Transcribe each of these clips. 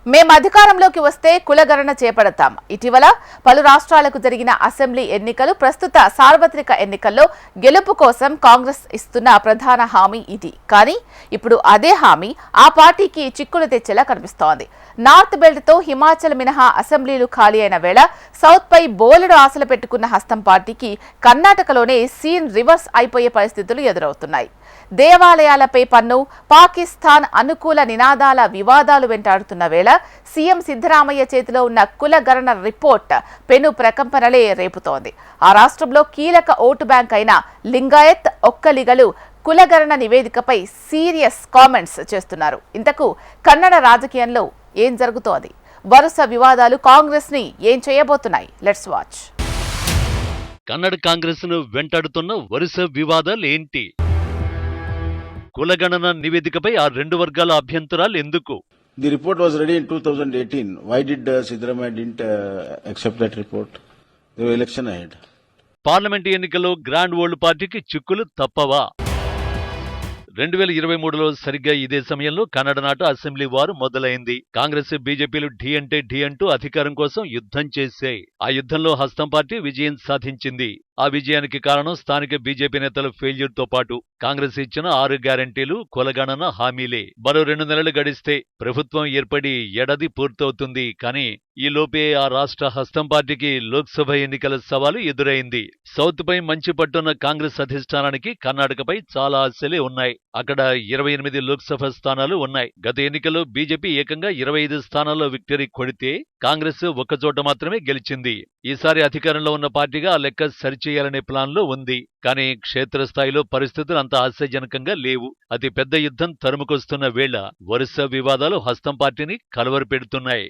మేము అధికారంలోకి వస్తే కులగణన చేపడతాం. ఇటీవల పలు రాష్ట్రాలకు జరిగిన అసెంబ్లీ ఎన్నికలు, ప్రస్తుత సార్వత్రిక ఎన్నికల్లో గెలుపు కోసం కాంగ్రెస్ ఇస్తున్న ప్రధాన హామీ ఇది. కానీ ఇప్పుడు అదే హామీ ఆ పార్టీకి చిక్కులు తెచ్చేలా కనిపిస్తోంది. నార్త్ బెల్ట్ తో హిమాచల్ మినహా అసెంబ్లీలు ఖాళీ అయిన వేళ సౌత్ పై బోలెడు ఆశలు పెట్టుకున్న హస్తం పార్టీకి కర్ణాటకలోనే సీన్ రివర్స్ అయిపోయే పరిస్థితులు ఎదురవుతున్నాయి. దేవాలయాలపై పన్ను, పాకిస్తాన్ అనుకూల నినాదాల వివాదాలు వెంటాడుతున్న వేళ సీఎం సిద్ధరామయ్య చేతిలో ఉన్న కులగణన రిపోర్ట్ పెను ప్రకంపనలే రేపుతోంది. ఆ రాష్ట్రంలో కీలక ఓటు బ్యాంక్ అయిన లింగాయత్, ఒక్కలిగలు కులగణన నివేదికపై సీరియస్ కామెంట్స్ చేస్తున్నారు. ఇంతకు కన్నడ రాజకీయంలో ఏం జరుగుతోంది? వరుస వివాదాలు కాంగ్రెస్ ని ఏం చేయబోతున్నాయి? Let's watch. కన్నడ కాంగ్రెస్ ను వెంటాడుతున్న వరుస వివాదాలు ఏంటి? కులగణన నివేదికపై ఆ రెండు వర్గాల అభ్యంతరాలు ఎందుకు? The report was ready in 2018. Why did Siddaramaiah didn't accept that report? There were election ahead. Parliament ఎన్నికల్లో గ్రాండ్ ఓల్డ్ పార్టీకి చిక్కులు తప్పవా? 2023లో సరిగ్గా ఇదే సమయంలో కన్నడ నాట అసెంబ్లీ వారు మొదలైంది. కాంగ్రెస్, బీజేపీలు ఢీ అంటే ఢీ అంటూ అధికారం కోసం యుద్ధం చేశాయి. ఆ యుద్ధంలో హస్తం పార్టీ విజయం సాధించింది. ఆ విజయానికి కారణం స్థానిక బీజేపీ నేతల ఫెయిల్యూర్ తో పాటు కాంగ్రెస్ ఇచ్చిన 6 గ్యారంటీలు, కులగణన హామీలే. మరో 2 నెలలు గడిస్తే ప్రభుత్వం ఏర్పడి ఏడాది పూర్తవుతుంది. కానీ ఈ లోపే ఆ రాష్ట్ర హస్తం పార్టీకి లోక్సభ ఎన్నికల సవాలు ఎదురైంది. సౌత్ పై మంచి పట్టున్న కాంగ్రెస్ అధిష్టానానికి కర్ణాటకపై చాలా ఆశలే ఉన్నాయి. అక్కడ 28 లోక్సభ స్థానాలు ఉన్నాయి. గత ఎన్నికల్లో బీజేపీ ఏకంగా 25 స్థానాల్లో విక్టరీ కొడితే కాంగ్రెస్ ఒక్కచోట మాత్రమే గెలిచింది. ఈసారి అధికారంలో ఉన్న పార్టీగా ఆ లెక్క సరిచేయాలనే ప్లాన్లో ఉంది. కానీ క్షేత్రస్థాయిలో పరిస్థితులు అంత ఆశాజనకంగా లేవు. అతి పెద్ద యుద్ధం తరుముకొస్తున్న వేళ వరుస వివాదాలు హస్తం పార్టీని కలవరపెడుతున్నాయి.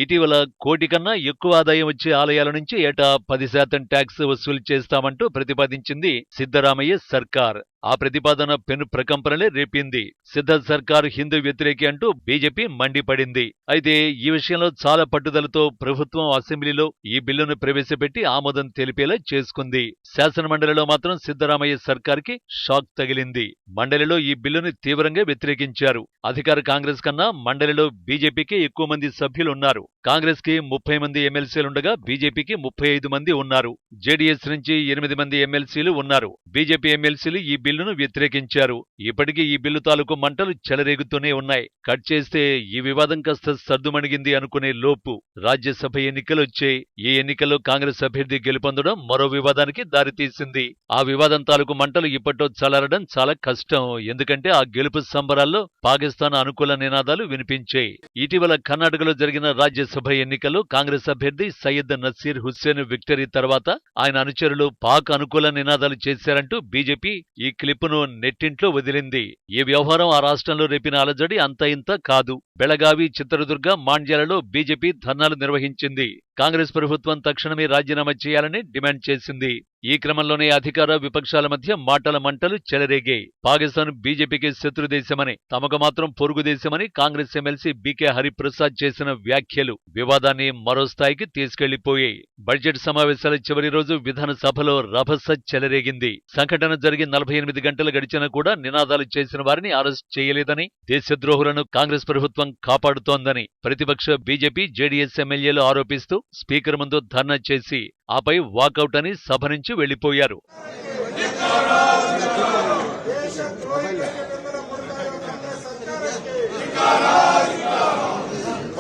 ఇటీవల 1 కోటి కన్నా ఎక్కువ ఆదాయం వచ్చే ఆలయాల నుంచి ఏటా 10% ట్యాక్స్ వసూలు చేస్తామంటూ ప్రతిపాదించింది సిద్ధరామయ్య సర్కార్. ఆ ప్రతిపాదన పెను ప్రకంపనలే రేపింది. సిద్ధ సర్కార్ హిందూ వ్యతిరేకి అంటూ బీజేపీ మండిపడింది. అయితే ఈ విషయంలో చాలా పట్టుదలతో ప్రభుత్వం అసెంబ్లీలో ఈ బిల్లును ప్రవేశపెట్టి ఆమోదం తెలిపేలా చేసుకుంది. శాసనమండలిలో మాత్రం సిద్ధరామయ్య సర్కార్కి షాక్ తగిలింది. మండలిలో ఈ బిల్లును తీవ్రంగా వ్యతిరేకించారు. అధికార కాంగ్రెస్ కన్నా మండలిలో బీజేపీకి ఎక్కువ మంది సభ్యులున్నారు. కాంగ్రెస్ కి 30 మంది ఎమ్మెల్సీలుండగా బీజేపీకి 35 మంది ఉన్నారు. జేడీఎస్ నుంచి 8 మంది ఎమ్మెల్సీలు ఉన్నారు. బీజేపీ ఎమ్మెల్సీలు ఈ బిల్లును వ్యతిరేకించారు. ఇప్పటికీ ఈ బిల్లు తాలూకు మంటలు చెలరేగుతూనే ఉన్నాయి. కట్ చేస్తే ఈ వివాదం కాస్త సర్దుమణిగింది అనుకునే లోపు రాజ్యసభ ఎన్నికలొచ్చాయి. ఈ ఎన్నికల్లో కాంగ్రెస్ అభ్యర్థి గెలుపొందడం మరో వివాదానికి దారితీసింది. ఆ వివాదం తాలూకు మంటలు ఇప్పట్లో చల్లారడం చాలా కష్టం. ఎందుకంటే ఆ గెలుపు సంబరాల్లో పాకిస్తాన్ అనుకూల నినాదాలు వినిపించాయి. ఇటీవల కర్ణాటకలో జరిగిన రాజ్యసభ ఎన్నికల్లో కాంగ్రెస్ అభ్యర్థి సయ్యద్ నసీర్ హుస్సేన్ విక్టరీ తర్వాత ఆయన అనుచరులు పాక్ అనుకూల నినాదాలు చేశారంటూ బీజేపీ ఈ క్లిప్పును నెట్టింట్లో వదిలింది. ఈ వ్యవహారం ఆ రాష్ట్రంలో రేపిన అలజడి అంత ఇంత కాదు. బెళగావి, చిత్రదుర్గ, మాండ్యాలలో బీజేపీ ధర్నాలు నిర్వహించింది. కాంగ్రెస్ ప్రభుత్వం తక్షణమే రాజీనామా చేయాలని డిమాండ్ చేసింది. ఈ క్రమంలోనే అధికార విపక్షాల మధ్య మాటల మంటలు చెలరేగాయి. పాకిస్తాన్ బీజేపీకి శత్రుదేశమని, తమకు మాత్రం పొరుగు దేశమని కాంగ్రెస్ ఎమ్మెల్సీ బీకే హరిప్రసాద్ చేసిన వ్యాఖ్యలు వివాదాన్ని మరో స్థాయికి తీసుకెళ్లిపోయాయి. బడ్జెట్ సమావేశాల చివరి రోజు విధానసభలో రభస చెలరేగింది. సంఘటన జరిగి 48 గంటలు గడిచినా కూడా నినాదాలు చేసిన వారిని అరెస్ట్ చేయలేదని, దేశద్రోహులను కాంగ్రెస్ ప్రభుత్వం కాపాడుతోందని ప్రతిపక్ష బీజేపీ, జేడీఎస్ ఎమ్మెల్యేలు ఆరోపిస్తూ స్పీకర్ ముందు ధర్నా చేసి ఆపై వాకౌట్ అని సభ నుంచి వెళ్లిపోయారు.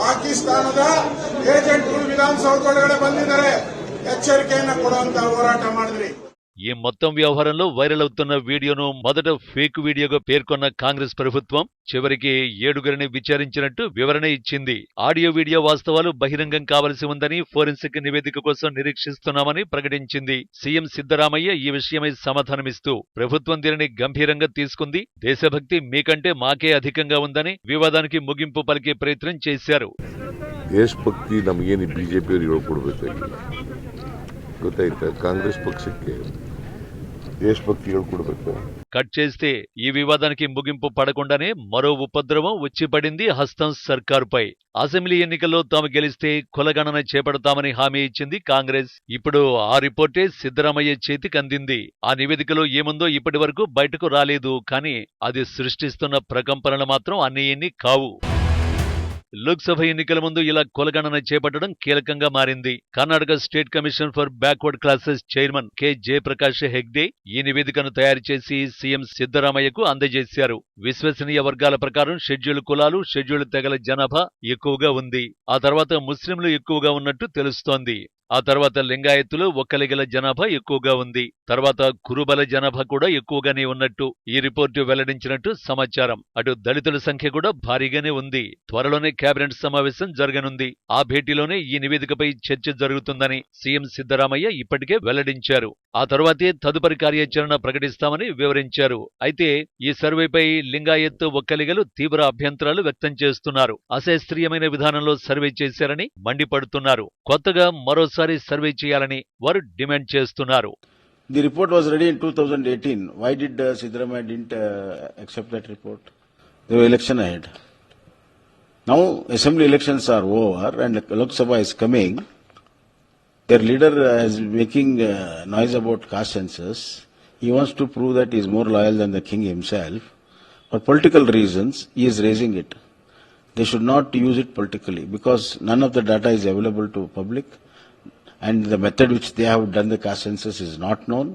ಪಾಕಿಸ್ತಾನದ ಏಜೆಂಟ್ಗಳು ವಿಧಾನಸೌಧ ಒಳಗಡೆ ಬಂದಿದ್ದಾರೆ, ಎಚ್ಚರಿಕೆಯನ್ನು ಕೊಡುವಂತ ಹೋರಾಟ ಮಾಡಿದ್ರಿ. ఈ మొత్తం వ్యవహారంలో వైరల్ అవుతున్న వీడియోను మొదట ఫేక్ వీడియోగా పేర్కొన్న కాంగ్రెస్ ప్రభుత్వం చివరికి 7గురిని విచారించినట్టు వివరణ ఇచ్చింది. ఆడియో వీడియో వాస్తవాలు బహిరంగం కావలసి ఉందని, ఫోరెన్సిక్ నివేదిక కోసం నిరీక్షిస్తున్నామని ప్రకటించింది. సీఎం సిద్ధరామయ్య ఈ విషయమై సమాధానమిస్తూ ప్రభుత్వం దీనిని గంభీరంగా తీసుకుంది, దేశభక్తి మీకంటే మాకే అధికంగా ఉందని వివాదానికి ముగింపు పలికే ప్రయత్నం చేశారు. ದೇಶಭಕ್ತಿ ನಮಗೇನು ಬಿಜೆಪಿ ಅವರು ಹೇಳ್ಕೊಡ್ಬೇಕಾಗಿ ಗೊತ್ತಾಯ್ತಾ? ಕಾಂಗ್ರೆಸ್ ಪಕ್ಷಕ್ಕೆ దేశభక్తి ಹೇಳ್ಕೊಡ್ಬೇಕು. కట్ చేస్తే ఈ వివాదానికి ముగింపు పడకుండానే మరో ఉపద్రవం వచ్చిపడింది హస్తం సర్కారుపై. అసెంబ్లీ ఎన్నికల్లో తాము గెలిస్తే కులగణన చేపడతామని హామీ ఇచ్చింది కాంగ్రెస్. ఇప్పుడు ఆ రిపోర్టే సిద్ధరామయ్య చేతికి అందింది. ఆ నివేదికలో ఏముందో ఇప్పటి వరకు బయటకు రాలేదు. కానీ అది సృష్టిస్తున్న ప్రకంపనలు మాత్రం అన్ని కావు. లోక్సభ ఎన్నికల ముందు ఇలా కులగణన చేపట్టడం కీలకంగా మారింది. Karnataka state commission for backward classes chairman K Jayaprakash Hegde ఈ నివేదికను తయారు చేసి సీఎం సిద్ధరామయ్యకు అందజేశారు. విశ్వసనీయ వర్గాల ప్రకారం షెడ్యూల్ కులాలు, షెడ్యూల్ తెగల జనాభా ఎక్కువగా ఉంది. ఆ తర్వాత ముస్లింలు ఎక్కువగా ఉన్నట్టు తెలుస్తోంది. ఆ తర్వాత లింగాయత్తులు, ఒక్కలిగల జనాభా ఎక్కువగా ఉంది. తర్వాత కురుబల జనాభా కూడా ఎక్కువగానే ఉన్నట్టు ఈ రిపోర్టు వెల్లడించినట్టు సమాచారం. అటు దళితుల సంఖ్య కూడా భారీగానే ఉంది. త్వరలోనే కేబినెట్ సమావేశం జరగనుంది. ఆ భేటీలోనే ఈ నివేదికపై చర్చ జరుగుతుందని సీఎం సిద్ధరామయ్య ఇప్పటికే వెల్లడించారు. ఆ తర్వాతే తదుపరి కార్యాచరణ ప్రకటిస్తామని వివరించారు. అయితే ఈ సర్వేపై లింగాయత్తు, ఒక్కలిగలు తీవ్ర అభ్యంతరాలు వ్యక్తం చేస్తున్నారు. అశాస్త్రీయమైన విధానంలో సర్వే చేశారని మండిపడుతున్నారు. కొత్తగా మరోసారి సర్వే చేయాలని వారు డిమాండ్ చేస్తున్నారు. The report was ready in 2018. Why did Siddaramaiah didn't accept that report? There were election ahead. Now assembly elections are over and Lok Sabha is coming. Their leader is making noise about caste census. He wants to prove that he is more loyal than the king himself. For political reasons, he is raising it. They should not use it politically because none of the data is available to public. And the method which they have done the caste census is not known.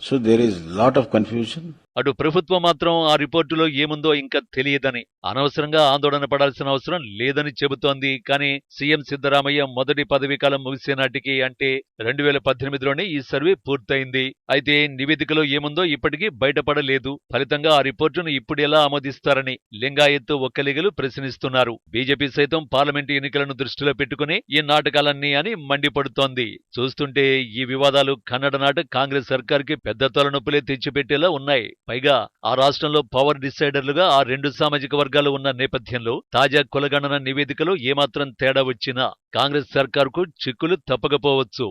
So there is lot of confusion. అటు ప్రభుత్వం మాత్రం ఆ రిపోర్టులో ఏముందో ఇంకా తెలియదని, అనవసరంగా ఆందోళన పడాల్సిన అవసరం లేదని చెబుతోంది. కానీ సీఎం సిద్ధరామయ్య మొదటి పదవీకాలం ముగిసే నాటికి అంటే 2018లోనే ఈ సర్వే పూర్తయింది. అయితే నివేదికలో ఏముందో ఇప్పటికీ బయటపడలేదు. ఫలితంగా ఆ రిపోర్టును ఇప్పుడు ఎలా ఆమోదిస్తారని లింగాయత్తు, ఒక్కలిగలు ప్రశ్నిస్తున్నారు. బీజేపీ సైతం పార్లమెంటు ఎన్నికలను దృష్టిలో పెట్టుకుని ఈ నాటకాలన్నీ అని మండిపడుతోంది. చూస్తుంటే ఈ వివాదాలు కన్నడ నాట కాంగ్రెస్ సర్కార్కి పెద్ద తలనొప్పులే తెచ్చిపెట్టేలా ఉన్నాయి. పైగా ఆ రాష్ట్రంలో పవర్ డిసైడర్లుగా ఆ రెండు సామాజిక వర్గాలు ఉన్న నేపథ్యంలో తాజా కులగణన నివేదికలో ఏమాత్రం తేడా వచ్చినా కాంగ్రెస్ సర్కారుకు చిక్కులు తప్పకపోవచ్చు.